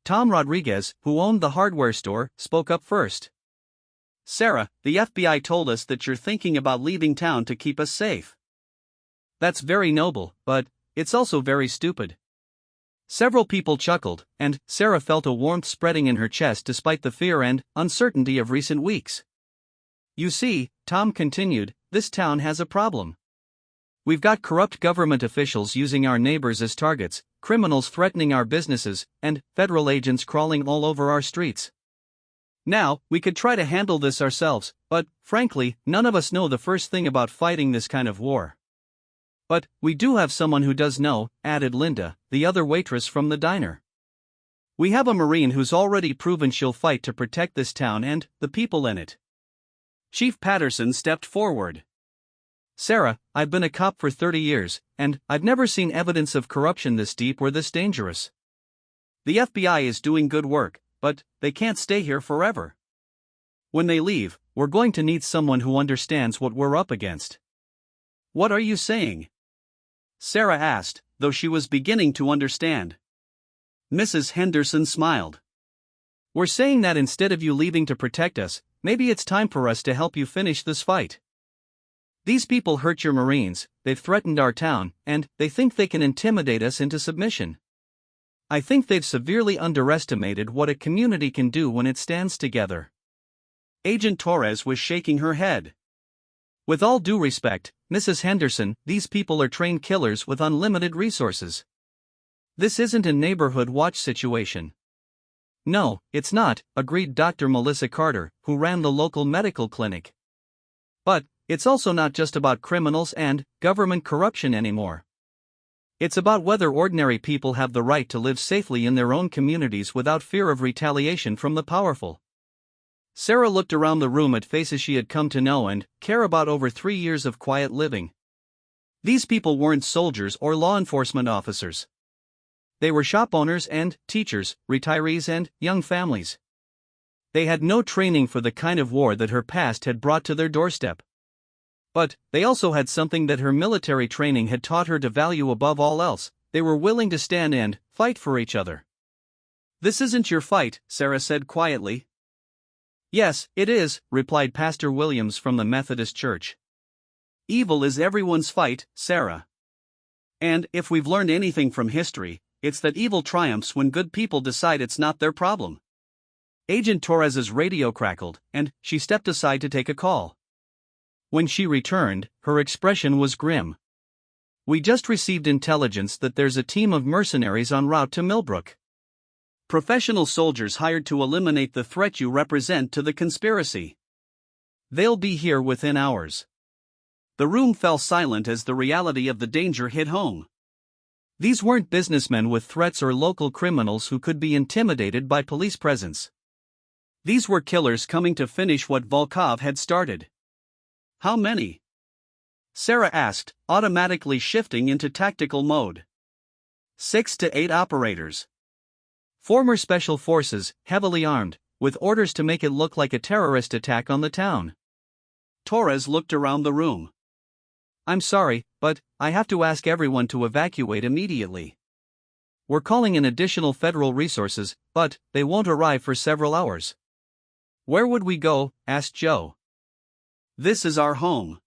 Tom Rodriguez, who owned the hardware store, spoke up first. Sarah, the FBI told us that you're thinking about leaving town to keep us safe. That's very noble, but it's also very stupid. Several people chuckled, and Sarah felt a warmth spreading in her chest despite the fear and uncertainty of recent weeks. You see, Tom continued, this town has a problem. We've got corrupt government officials using our neighbors as targets, criminals threatening our businesses, and federal agents crawling all over our streets. Now, we could try to handle this ourselves, but, frankly, none of us know the first thing about fighting this kind of war. But we do have someone who does know, added Linda, the other waitress from the diner. We have a Marine who's already proven she'll fight to protect this town and the people in it. Chief Patterson stepped forward. Sarah, I've been a cop for 30 years, and I've never seen evidence of corruption this deep or this dangerous. The FBI is doing good work, but they can't stay here forever. When they leave, we're going to need someone who understands what we're up against. What are you saying? Sarah asked, though she was beginning to understand. Mrs. Henderson smiled. We're saying that instead of you leaving to protect us, maybe it's time for us to help you finish this fight. These people hurt your Marines, they've threatened our town, and they think they can intimidate us into submission. I think they've severely underestimated what a community can do when it stands together. Agent Torres was shaking her head. With all due respect, Mrs. Henderson, these people are trained killers with unlimited resources. This isn't a neighborhood watch situation. No, it's not, agreed Dr. Melissa Carter, who ran the local medical clinic. But it's also not just about criminals and government corruption anymore. It's about whether ordinary people have the right to live safely in their own communities without fear of retaliation from the powerful. Sarah looked around the room at faces she had come to know and care about over 3 years of quiet living. These people weren't soldiers or law enforcement officers. They were shop owners and teachers, retirees and young families. They had no training for the kind of war that her past had brought to their doorstep. But they also had something that her military training had taught her to value above all else: they were willing to stand and fight for each other. This isn't your fight, Sarah said quietly. Yes, it is, replied Pastor Williams from the Methodist Church. Evil is everyone's fight, Sarah. And if we've learned anything from history, it's that evil triumphs when good people decide it's not their problem. Agent Torres's radio crackled, and she stepped aside to take a call. When she returned, her expression was grim. We just received intelligence that there's a team of mercenaries en route to Millbrook. Professional soldiers hired to eliminate the threat you represent to the conspiracy. They'll be here within hours. The room fell silent as the reality of the danger hit home. These weren't businessmen with threats or local criminals who could be intimidated by police presence. These were killers coming to finish what Volkov had started. How many? Sarah asked, automatically shifting into tactical mode. 6 to 8 operators. Former special forces, heavily armed, with orders to make it look like a terrorist attack on the town. Torres looked around the room. I'm sorry, but I have to ask everyone to evacuate immediately. We're calling in additional federal resources, but they won't arrive for several hours. Where would we go? Asked Joe. This is our home.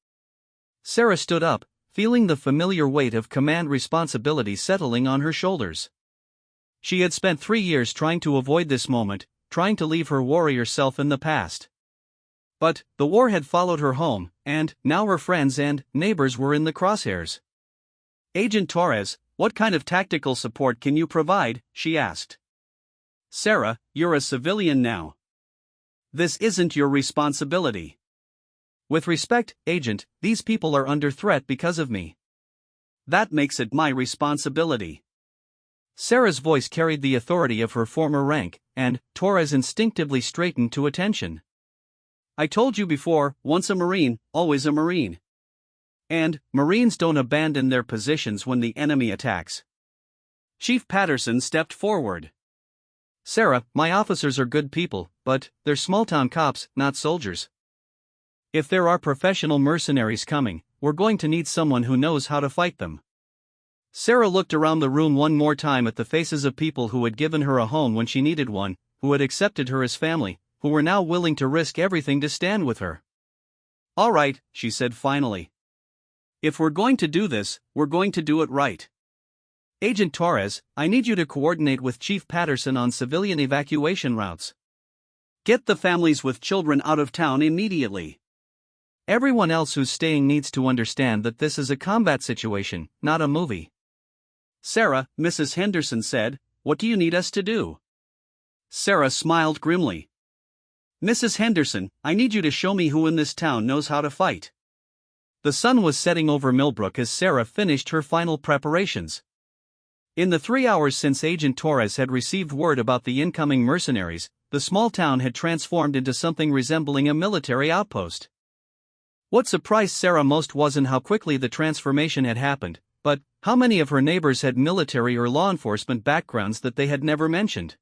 Sarah stood up, feeling the familiar weight of command responsibility settling on her shoulders. She had spent 3 years trying to avoid this moment, trying to leave her warrior self in the past. But the war had followed her home, and now her friends and neighbors were in the crosshairs. Agent Torres, what kind of tactical support can you provide? She asked. Sarah, you're a civilian now. This isn't your responsibility. With respect, Agent, these people are under threat because of me. That makes it my responsibility. Sarah's voice carried the authority of her former rank, and Torres instinctively straightened to attention. I told you before, once a Marine, always a Marine. And, Marines don't abandon their positions when the enemy attacks. Chief Patterson stepped forward. Sarah, my officers are good people, but they're small-town cops, not soldiers. If there are professional mercenaries coming, we're going to need someone who knows how to fight them. Sarah looked around the room one more time at the faces of people who had given her a home when she needed one, who had accepted her as family, who were now willing to risk everything to stand with her. All right, she said finally. If we're going to do this, we're going to do it right. Agent Torres, I need you to coordinate with Chief Patterson on civilian evacuation routes. Get the families with children out of town immediately. Everyone else who's staying needs to understand that this is a combat situation, not a movie. Sarah, Mrs. Henderson said, what do you need us to do? Sarah smiled grimly. Mrs. Henderson, I need you to show me who in this town knows how to fight. The sun was setting over Millbrook as Sarah finished her final preparations. In the 3 hours since Agent Torres had received word about the incoming mercenaries, the small town had transformed into something resembling a military outpost. What surprised Sarah most wasn't how quickly the transformation had happened, but how many of her neighbors had military or law enforcement backgrounds that they had never mentioned.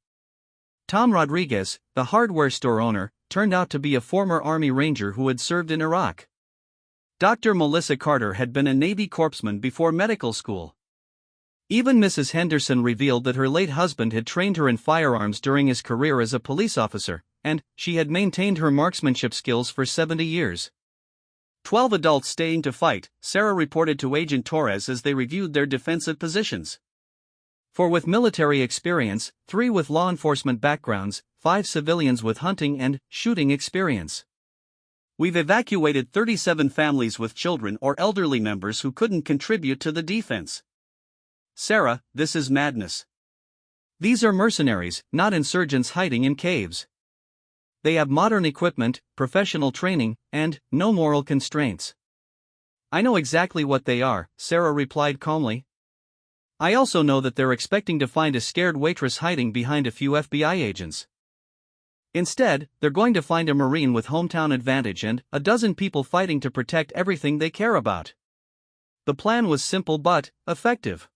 Tom Rodriguez, the hardware store owner, turned out to be a former Army Ranger who had served in Iraq. Dr. Melissa Carter had been a Navy corpsman before medical school. Even Mrs. Henderson revealed that her late husband had trained her in firearms during his career as a police officer, and she had maintained her marksmanship skills for 70 years. 12 adults staying to fight, Sarah reported to Agent Torres as they reviewed their defensive positions. 4 with military experience, 3 with law enforcement backgrounds, 5 civilians with hunting and shooting experience. We've evacuated 37 families with children or elderly members who couldn't contribute to the defense. Sarah, this is madness. These are mercenaries, not insurgents hiding in caves. They have modern equipment, professional training, and no moral constraints. I know exactly what they are, Sarah replied calmly. I also know that they're expecting to find a scared waitress hiding behind a few FBI agents. Instead, they're going to find a Marine with hometown advantage and a dozen people fighting to protect everything they care about. The plan was simple but effective.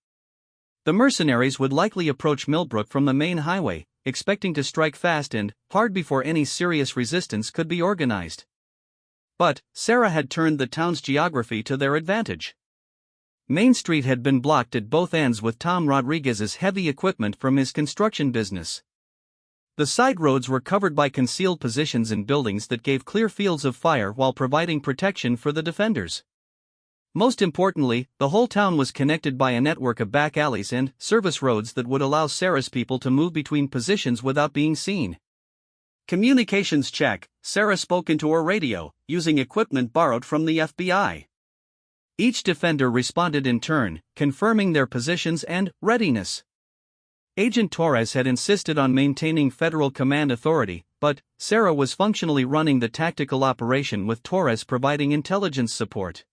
The mercenaries would likely approach Millbrook from the main highway, expecting to strike fast and hard before any serious resistance could be organized. But Sarah had turned the town's geography to their advantage. Main Street had been blocked at both ends with Tom Rodriguez's heavy equipment from his construction business. The side roads were covered by concealed positions in buildings that gave clear fields of fire while providing protection for the defenders. Most importantly, the whole town was connected by a network of back alleys and service roads that would allow Sarah's people to move between positions without being seen. Communications check, Sarah spoke into her radio, using equipment borrowed from the FBI. Each defender responded in turn, confirming their positions and readiness. Agent Torres had insisted on maintaining federal command authority, but Sarah was functionally running the tactical operation with Torres providing intelligence support.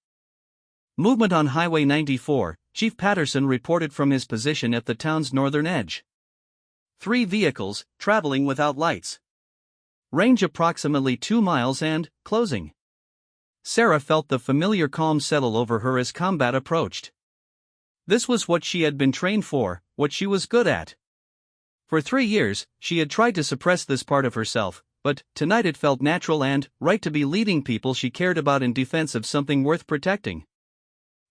Movement on Highway 94, Chief Patterson reported from his position at the town's northern edge. 3 vehicles, traveling without lights. Range approximately 2 miles and closing. Sarah felt the familiar calm settle over her as combat approached. This was what she had been trained for, what she was good at. For 3 years, she had tried to suppress this part of herself, but tonight it felt natural and right to be leading people she cared about in defense of something worth protecting.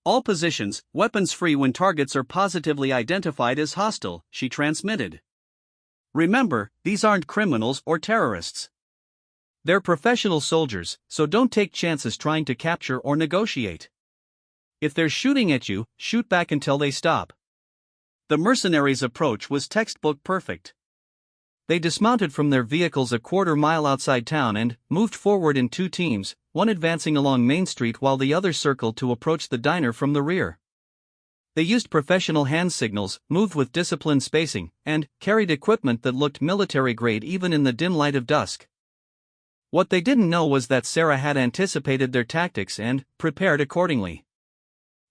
All positions, weapons free when targets are positively identified as hostile, she transmitted. Remember, these aren't criminals or terrorists. They're professional soldiers, so don't take chances trying to capture or negotiate. If they're shooting at you, shoot back until they stop. The mercenaries' approach was textbook perfect. They dismounted from their vehicles a quarter mile outside town and moved forward in 2 teams, one advancing along Main Street while the other circled to approach the diner from the rear. They used professional hand signals, moved with disciplined spacing, and carried equipment that looked military-grade even in the dim light of dusk. What they didn't know was that Sarah had anticipated their tactics and prepared accordingly.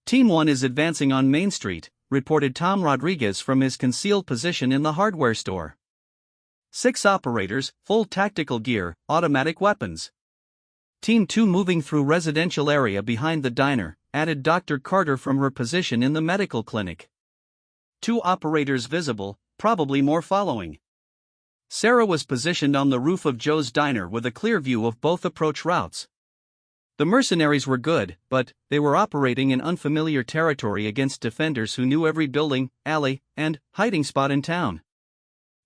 Team 1 is advancing on Main Street, reported Tom Rodriguez from his concealed position in the hardware store. 6 operators, full tactical gear, automatic weapons. Team 2 moving through residential area behind the diner, added Dr. Carter from her position in the medical clinic. 2 operators visible, probably more following. Sarah was positioned on the roof of Joe's diner with a clear view of both approach routes. The mercenaries were good, but they were operating in unfamiliar territory against defenders who knew every building, alley, and hiding spot in town.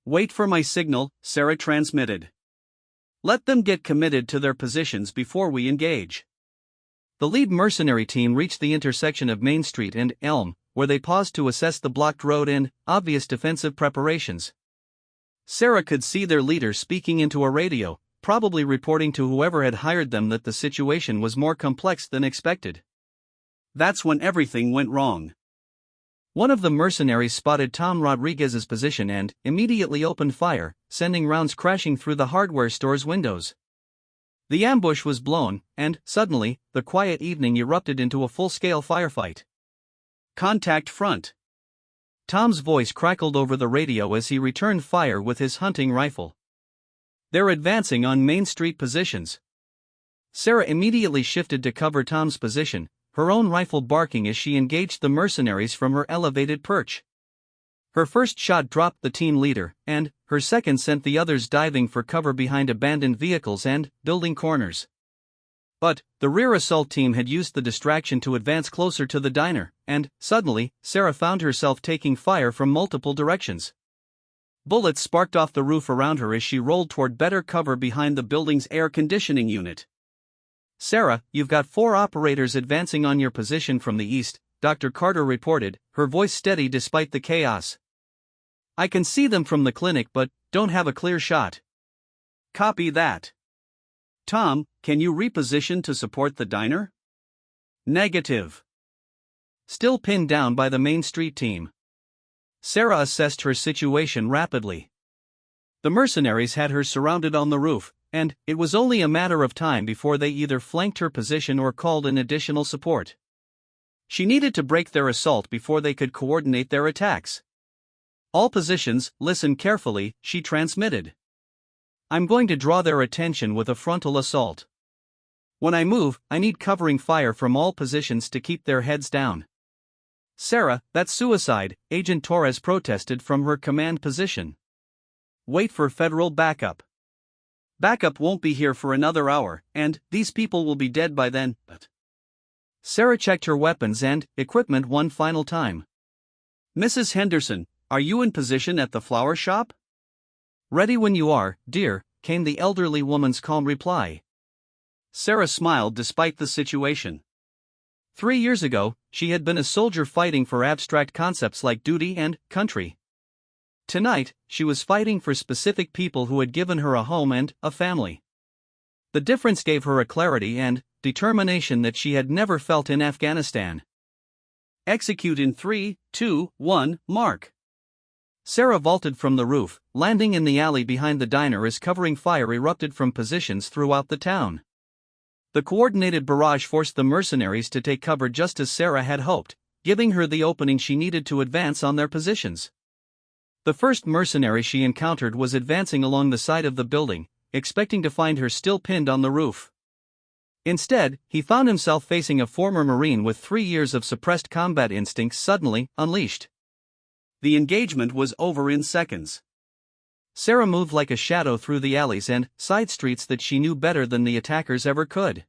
"Wait for my signal," Sarah transmitted. "Let them get committed to their positions before we engage." The lead mercenary team reached the intersection of Main Street and Elm, where they paused to assess the blocked road and obvious defensive preparations. Sarah could see their leader speaking into a radio, probably reporting to whoever had hired them that the situation was more complex than expected. That's when everything went wrong. One of the mercenaries spotted Tom Rodriguez's position and immediately opened fire, sending rounds crashing through the hardware store's windows. The ambush was blown, and, suddenly, the quiet evening erupted into a full-scale firefight. "Contact front." Tom's voice crackled over the radio as he returned fire with his hunting rifle. "They're advancing on Main Street positions." Sarah immediately shifted to cover Tom's position, her own rifle barking as she engaged the mercenaries from her elevated perch. Her first shot dropped the team leader, and her second sent the others diving for cover behind abandoned vehicles and building corners. But the rear assault team had used the distraction to advance closer to the diner, and, suddenly, Sarah found herself taking fire from multiple directions. Bullets sparked off the roof around her as she rolled toward better cover behind the building's air conditioning unit. "Sarah, you've got 4 operators advancing on your position from the east," Dr. Carter reported, her voice steady despite the chaos. "I can see them from the clinic but don't have a clear shot." "Copy that." "Tom, can you reposition to support the diner?" "Negative." Still pinned down by the Main Street team. Sarah assessed her situation rapidly. The mercenaries had her surrounded on the roof, and it was only a matter of time before they either flanked her position or called in additional support. She needed to break their assault before they could coordinate their attacks. "All positions, listen carefully," she transmitted. "I'm going to draw their attention with a frontal assault. When I move, I need covering fire from all positions to keep their heads down." "Sarah, that's suicide," Agent Torres protested from her command position. "Wait for federal backup." "Backup won't be here for another hour, and these people will be dead by then." But Sarah checked her weapons and equipment one final time. "Mrs. Henderson, are you in position at the flower shop?" "Ready when you are, dear," came the elderly woman's calm reply. Sarah smiled despite the situation. 3 years ago, she had been a soldier fighting for abstract concepts like duty and country. Tonight, she was fighting for specific people who had given her a home and a family. The difference gave her a clarity and determination that she had never felt in Afghanistan. "Execute in 3, 2, 1, mark." Sarah vaulted from the roof, landing in the alley behind the diner as covering fire erupted from positions throughout the town. The coordinated barrage forced the mercenaries to take cover just as Sarah had hoped, giving her the opening she needed to advance on their positions. The first mercenary she encountered was advancing along the side of the building, expecting to find her still pinned on the roof. Instead, he found himself facing a former Marine with 3 years of suppressed combat instincts suddenly unleashed. The engagement was over in seconds. Sarah moved like a shadow through the alleys and side streets that she knew better than the attackers ever could.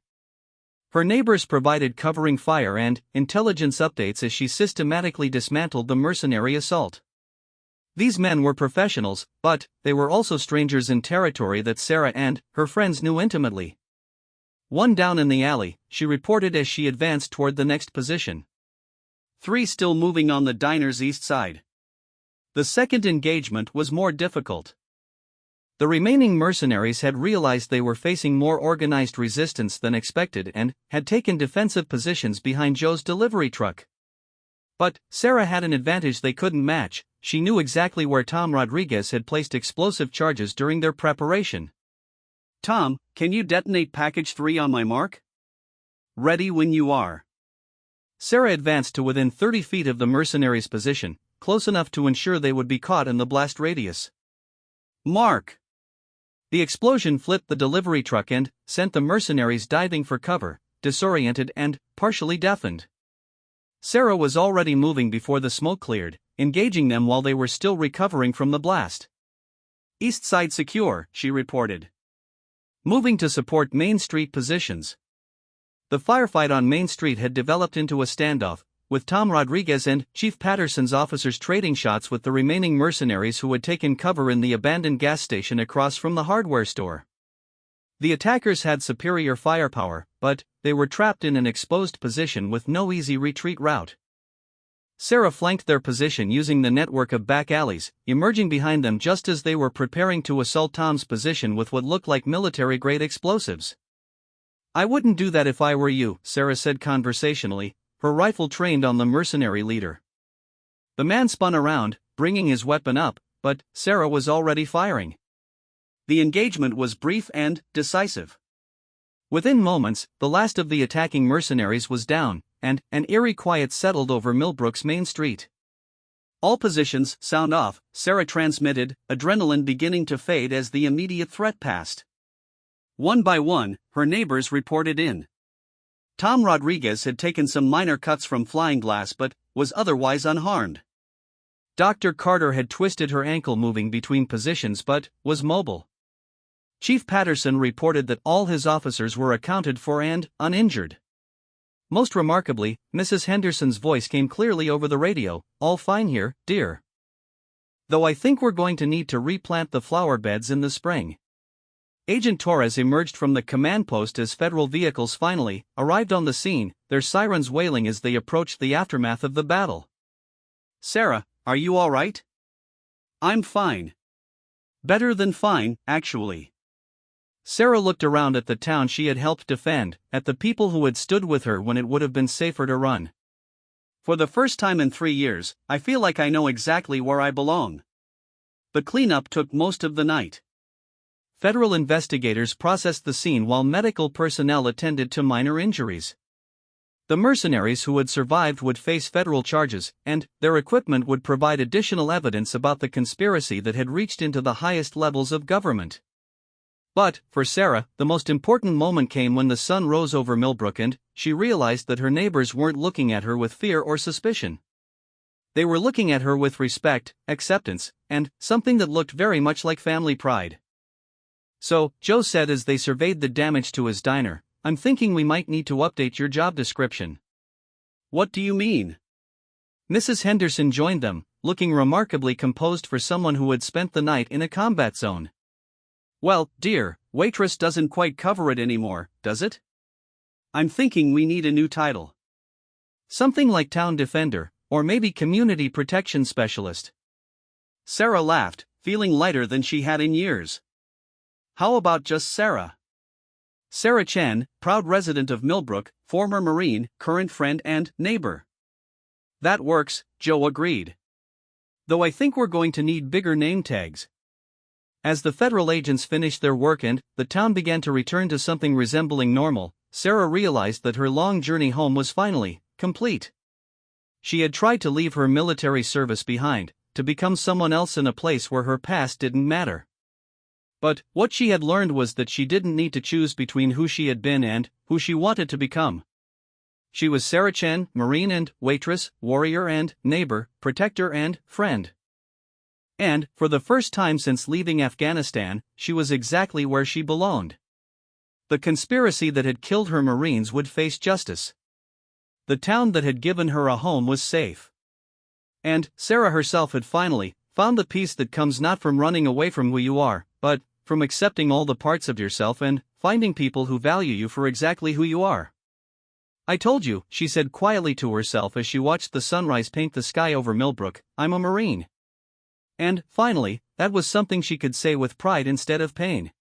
Her neighbors provided covering fire and intelligence updates as she systematically dismantled the mercenary assault. These men were professionals, but they were also strangers in territory that Sarah and her friends knew intimately. "One down in the alley," she reported as she advanced toward the next position. 3 still moving on the diner's east side. The second engagement was more difficult. The remaining mercenaries had realized they were facing more organized resistance than expected and had taken defensive positions behind Joe's delivery truck. But Sarah had an advantage they couldn't match. She knew exactly where Tom Rodriguez had placed explosive charges during their preparation. "Tom, can you detonate package 3 on my mark?" "Ready when you are." Sarah advanced to within 30 feet of the mercenaries' position, close enough to ensure they would be caught in the blast radius. "Mark." The explosion flipped the delivery truck and sent the mercenaries diving for cover, disoriented and partially deafened. Sarah was already moving before the smoke cleared, engaging them while they were still recovering from the blast. "East side secure," she reported. Moving to support Main Street positions. The firefight on Main Street had developed into a standoff, with Tom Rodriguez and Chief Patterson's officers trading shots with the remaining mercenaries who had taken cover in the abandoned gas station across from the hardware store. The attackers had superior firepower, but they were trapped in an exposed position with no easy retreat route. Sarah flanked their position using the network of back alleys, emerging behind them just as they were preparing to assault Tom's position with what looked like military-grade explosives. "I wouldn't do that if I were you," Sarah said conversationally, her rifle trained on the mercenary leader. The man spun around, bringing his weapon up, but Sarah was already firing. The engagement was brief and decisive. Within moments, the last of the attacking mercenaries was down, and an eerie quiet settled over Millbrook's Main Street. "All positions, sound off," Sarah transmitted, adrenaline beginning to fade as the immediate threat passed. One by one, her neighbors reported in. Tom Rodriguez had taken some minor cuts from flying glass but was otherwise unharmed. Dr. Carter had twisted her ankle moving between positions but was mobile. Chief Patterson reported that all his officers were accounted for and uninjured. Most remarkably, Mrs. Henderson's voice came clearly over the radio, "All fine here, dear. Though I think we're going to need to replant the flower beds in the spring." Agent Torres emerged from the command post as federal vehicles finally arrived on the scene, their sirens wailing as they approached the aftermath of the battle. "Sarah, are you all right?" "I'm fine. Better than fine, actually." Sarah looked around at the town she had helped defend, at the people who had stood with her when it would have been safer to run. "For the first time in 3 years, I feel like I know exactly where I belong." The cleanup took most of the night. Federal investigators processed the scene while medical personnel attended to minor injuries. The mercenaries who had survived would face federal charges, and their equipment would provide additional evidence about the conspiracy that had reached into the highest levels of government. But, for Sarah, the most important moment came when the sun rose over Millbrook and she realized that her neighbors weren't looking at her with fear or suspicion. They were looking at her with respect, acceptance, and something that looked very much like family pride. "So," Joe said as they surveyed the damage to his diner, "I'm thinking we might need to update your job description." "What do you mean?" Mrs. Henderson joined them, looking remarkably composed for someone who had spent the night in a combat zone. "Well, dear, waitress doesn't quite cover it anymore, does it? I'm thinking we need a new title. Something like town defender, or maybe community protection specialist." Sarah laughed, feeling lighter than she had in years. "How about just Sarah?" "Sarah Chen, proud resident of Millbrook, former Marine, current friend and neighbor." "That works," Joe agreed. "Though I think we're going to need bigger name tags." As the federal agents finished their work and the town began to return to something resembling normal, Sarah realized that her long journey home was finally complete. She had tried to leave her military service behind, to become someone else in a place where her past didn't matter. But what she had learned was that she didn't need to choose between who she had been and who she wanted to become. She was Sarah Chen, Marine and waitress, warrior and neighbor, protector and friend. And, for the first time since leaving Afghanistan, she was exactly where she belonged. The conspiracy that had killed her Marines would face justice. The town that had given her a home was safe. And Sarah herself had finally found the peace that comes not from running away from who you are, but from accepting all the parts of yourself and finding people who value you for exactly who you are. "I told you," she said quietly to herself as she watched the sunrise paint the sky over Millbrook, "I'm a Marine." And, finally, that was something she could say with pride instead of pain.